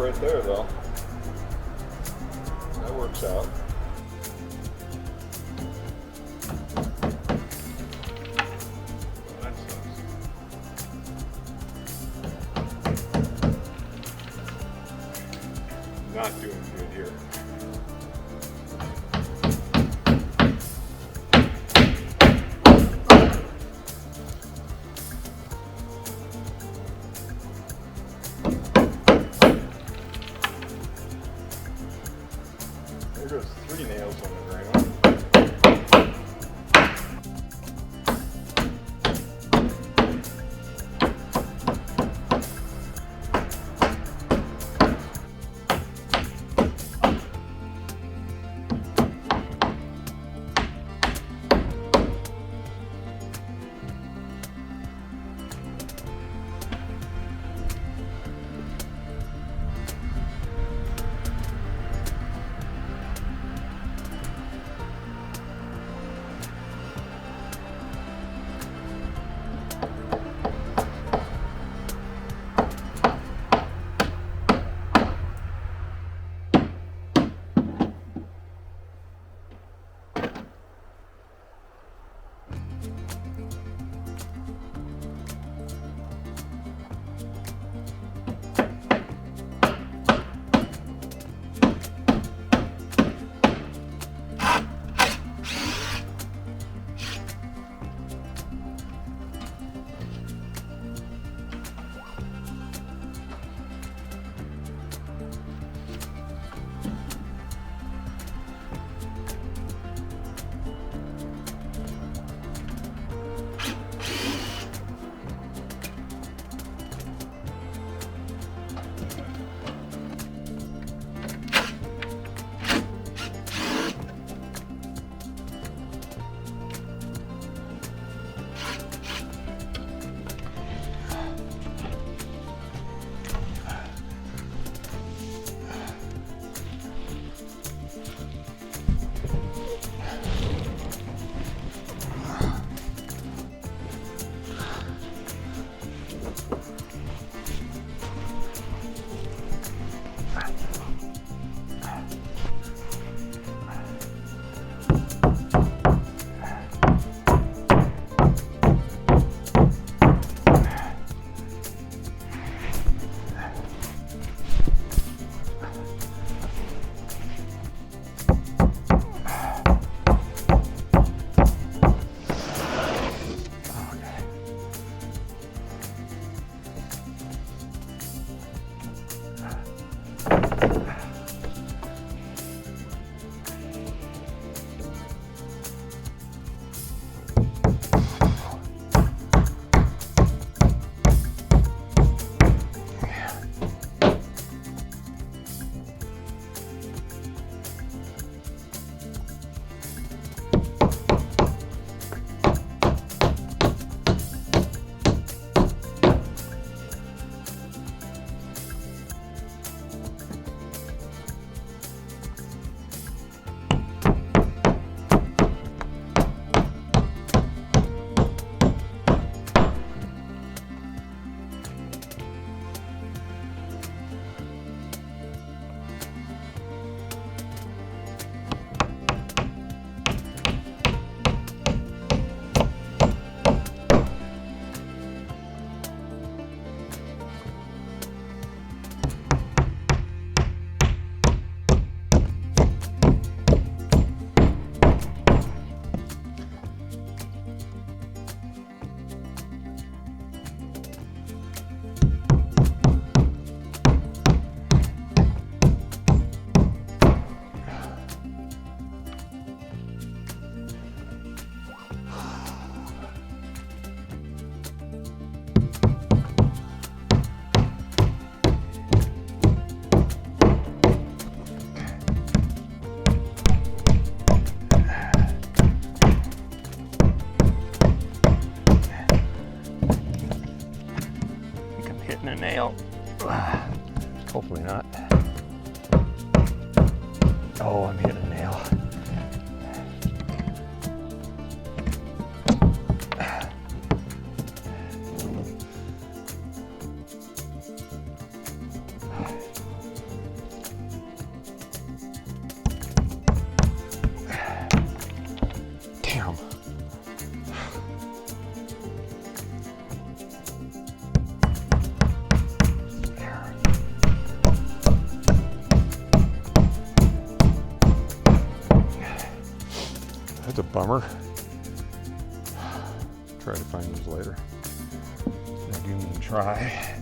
right there though. That works out. Not doing good here. There goes 3 nails on the ground. Oh, I'm hitting a nail. Damn. That's a bummer. Try to find those later. I do mean try.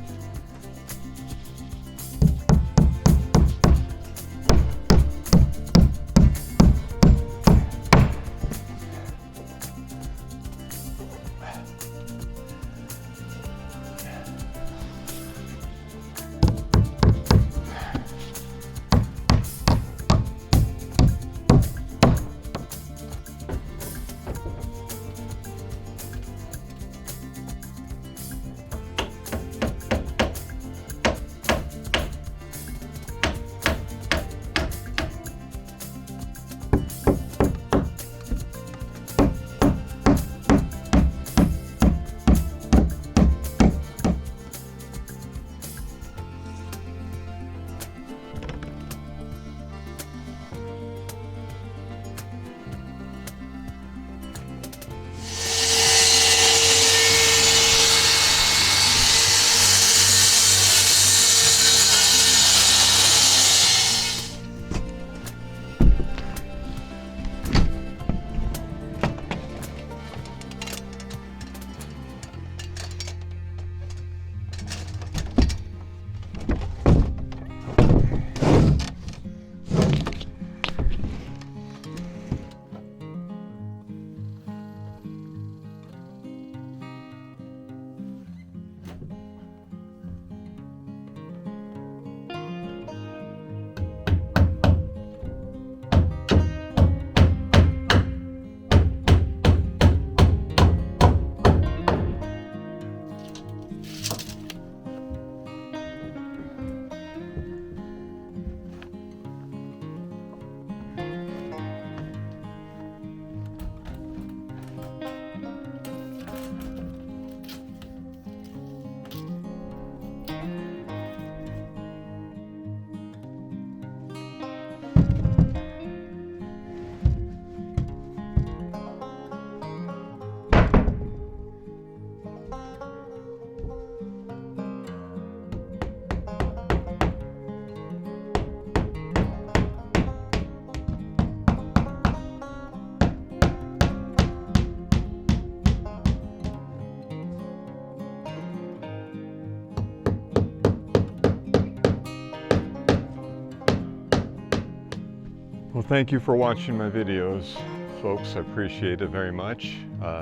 Well, thank you for watching my videos, folks. I appreciate it very much.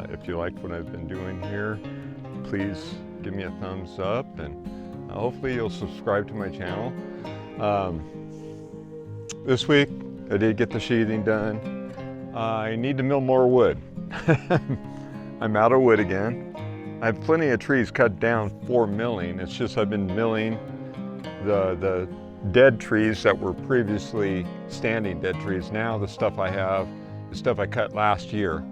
If you liked what I've been doing here, please give me a thumbs up, and hopefully you'll subscribe to my channel. This week, I did get the sheathing done. I need to mill more wood. I'm out of wood again. I have plenty of trees cut down for milling. It's just I've been milling the dead trees that were previously standing dead trees. Now the stuff I have is stuff I cut last year.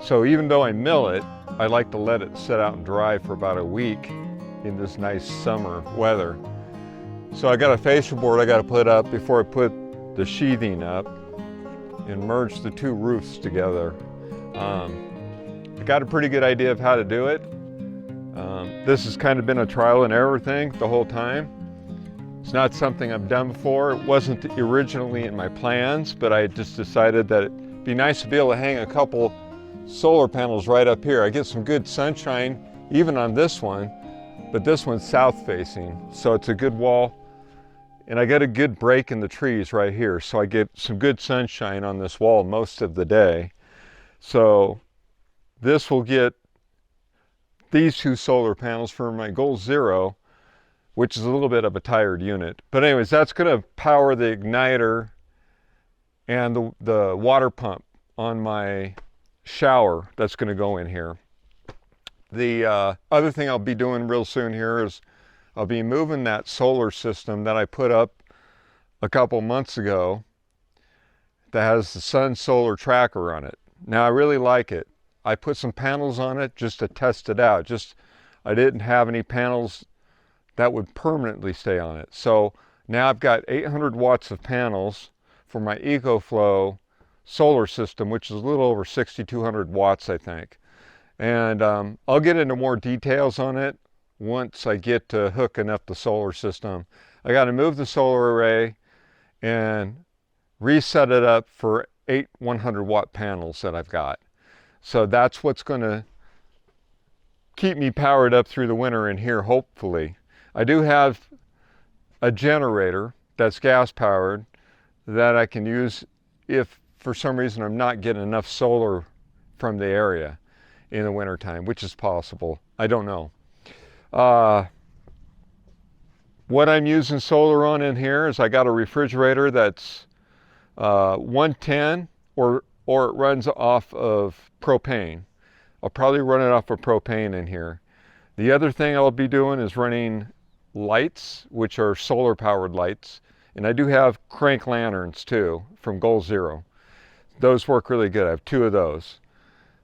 So even though I mill it, I like to let it sit out and dry for about a week in this nice summer weather. So I got a fascia board I got to put up before I put the sheathing up and merge the two roofs together. I got a pretty good idea of how to do it. This has kind of been a trial and error thing the whole time. It's not something I've done before. It wasn't originally in my plans, but I just decided that it'd be nice to be able to hang a couple solar panels right up here. I get some good sunshine even on this one, but this one's south facing, so it's a good wall. And I get a good break in the trees right here, so I get some good sunshine on this wall most of the day. So this will get these two solar panels for my goal 0, which is a little bit of a tired unit. But anyways, that's gonna power the igniter and the water pump on my shower that's gonna go in here. The other thing I'll be doing real soon here is I'll be moving that solar system that I put up a couple months ago. that has the sun solar tracker on it. Now I really like it. I put some panels on it just to test it out. I didn't have any panels that would permanently stay on it. So now I've got 800 watts of panels for my EcoFlow solar system, which is a little over 6,200 watts, I think. And I'll get into more details on it once I get to hooking up the solar system. I got to move the solar array and reset it up for 8 100-watt panels that I've got. So that's what's going to keep me powered up through the winter in here, hopefully. I do have a generator that's gas powered that I can use if for some reason I'm not getting enough solar from the area in the wintertime, which is possible. I don't know. What I'm using solar on in here is I got a refrigerator that's 110 or it runs off of propane. I'll probably run it off of propane in here. The other thing I'll be doing is running lights, which are solar powered lights. And I do have crank lanterns too from Goal Zero. Those work really good. I have 2 of those.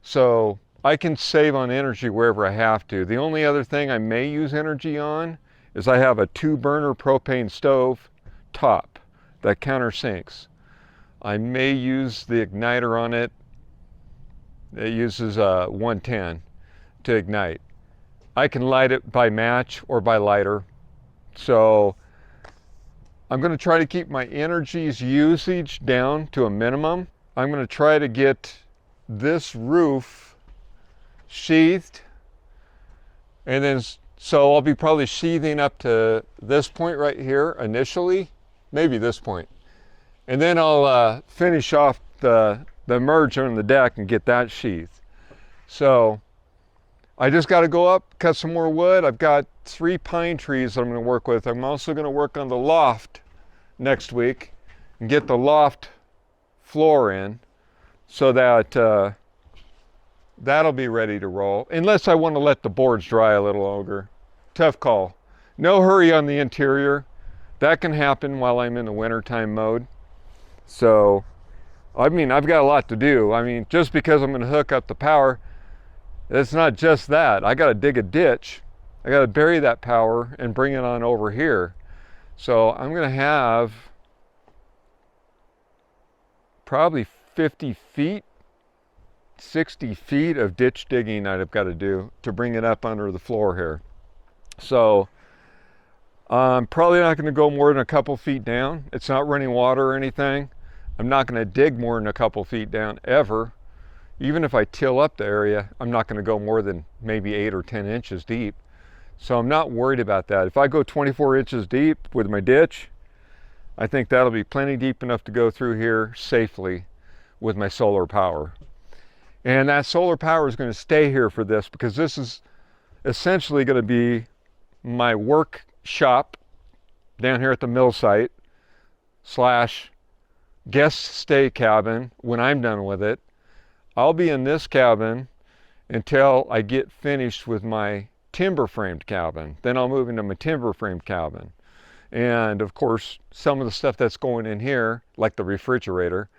So I can save on energy wherever I have to. The only other thing I may use energy on is I have a 2-burner propane stove top that countersinks. I may use the igniter on it. It uses 110 to ignite. I can light it by match or by lighter. So I'm going to try to keep my energy's usage down to a minimum. I'm going to try to get this roof sheathed, and then so I'll be probably sheathing up to this point right here initially, maybe this point, and then I'll finish off the merger on the deck and get that sheathed. So I just got to go up, cut some more wood. I've got 3 pine trees that I'm going to work with. I'm also going to work on the loft next week and get the loft floor in so that that'll be ready to roll, unless I want to let the boards dry a little longer. Tough call. No hurry on the interior. That can happen while I'm in the wintertime mode. So, I mean, I've got a lot to do. I mean, just because I'm going to hook up the power, it's not just that. I got to dig a ditch. I got to bury that power and bring it on over here. So I'm going to have probably 50 feet, 60 feet of ditch digging that I've got to do to bring it up under the floor here. So I'm probably not going to go more than a couple feet down. It's not running water or anything. I'm not going to dig more than a couple feet down ever. Even if I till up the area, I'm not going to go more than maybe 8 or 10 inches deep. So I'm not worried about that. If I go 24 inches deep with my ditch, I think that'll be plenty deep enough to go through here safely with my solar power. And that solar power is going to stay here for this, because this is essentially going to be my work shop down here at the mill site / guest stay cabin when I'm done with it. I'll be in this cabin until I get finished with my timber framed cabin. Then I'll move into my timber framed cabin. And of course, some of the stuff that's going in here, like the refrigerator,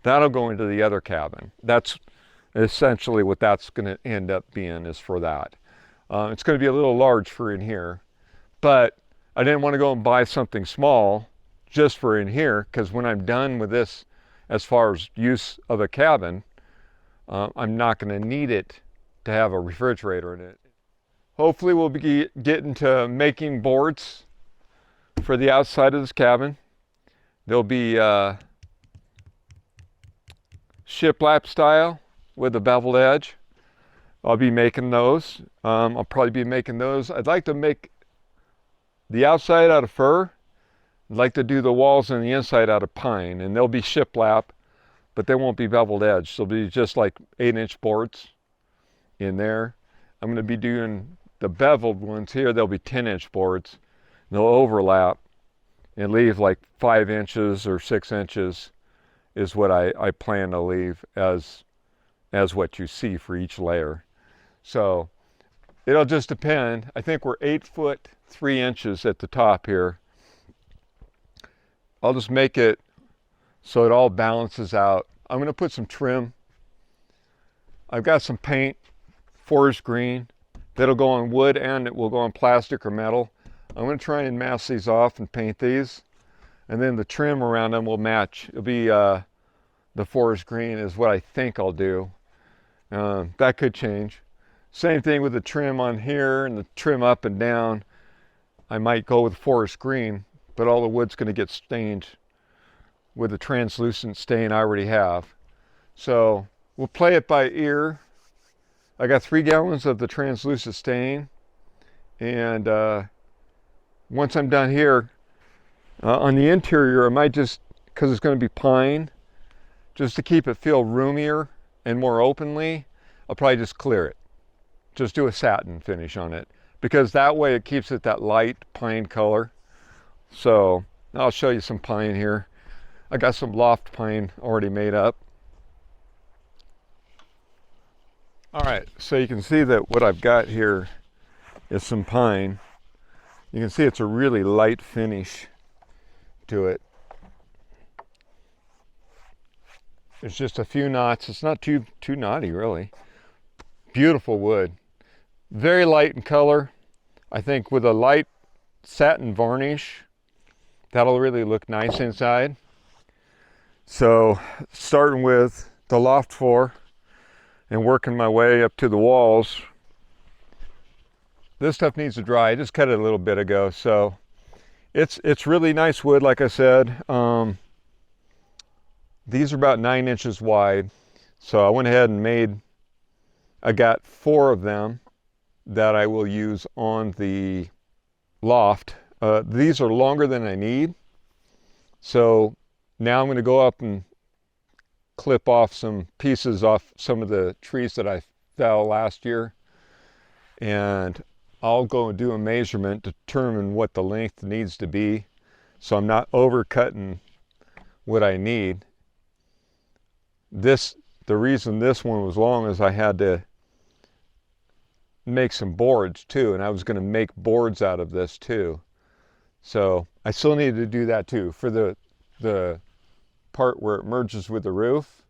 that'll go into the other cabin. That's essentially what that's going to end up being, is for that. It's going to be a little large for in here, but I didn't want to go and buy something small just for in here, because when I'm done with this, as far as use of a cabin, I'm not going to need it to have a refrigerator in it. Hopefully we'll be getting to making boards for the outside of this cabin. They'll be shiplap style with a beveled edge. I'll be making those. I'll probably be making those. I'd like to make the outside out of fir. I'd like to do the walls and the inside out of pine, and they'll be shiplap, but they won't be beveled edge. They'll be just like 8-inch boards in there. I'm going to be doing the beveled ones here. They'll be 10-inch boards. They'll overlap and leave like 5 inches or 6 inches is what I plan to leave as what you see for each layer. So it'll just depend. I think we're 8 foot 3 inches at the top here. I'll just make it so it all balances out. I'm going to put some trim. I've got some paint, forest green, that'll go on wood and it will go on plastic or metal. I'm going to try and mask these off and paint these, and then the trim around them will match. It'll be the forest green is what I think I'll do. That could change. Same thing with the trim on here and the trim up and down. I might go with forest green, but all the wood's going to get stained with the translucent stain I already have. So we'll play it by ear. I got 3 gallons of the translucent stain, and once I'm done here, on the interior I might just, because it's going to be pine, just to keep it feel roomier and more openly, I'll probably just clear it. Just do a satin finish on it, because that way it keeps it that light pine color. So I'll show you some pine here. I got some Loft pine already made up. All right, so you can see that what I've got here is some pine. You can see it's a really light finish to it. There's just a few knots. It's not too knotty, really. Beautiful wood. Very light in color. I think with a light satin varnish, that'll really look nice inside. So starting with the loft floor and working my way up to the walls. This stuff needs to dry. I just cut it a little bit ago, so it's really nice wood, like I said. These are about 9 inches wide, so I went ahead and I got 4 of them that I will use on the loft. These are longer than I need, so now I'm going to go up and clip off some pieces off some of the trees that I fell last year, and I'll go and do a measurement to determine what the length needs to be, so I'm not overcutting what I need. The reason this one was long is I had to make some boards too, and I was going to make boards out of this too. So I still need to do that too. For the part where it merges with the roof,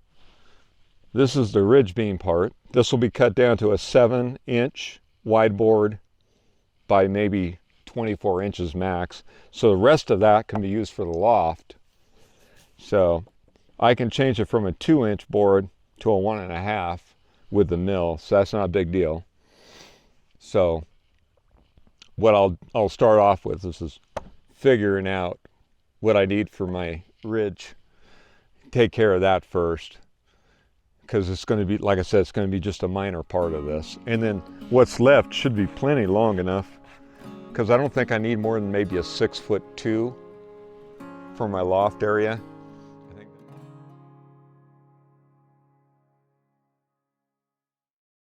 this is the ridge beam part. This will be cut down to a 7-inch wide board by maybe 24 inches max. So the rest of that can be used for the loft. So I can change it from a 2-inch board to a 1.5 with the mill, so that's not a big deal. So what I'll start off with is figuring out what I need for my ridge. Take care of that first, because it's going to be, like I said, it's going to be just a minor part of this. And then what's left should be plenty long enough, because I don't think I need more than maybe a 6'2" for my loft area.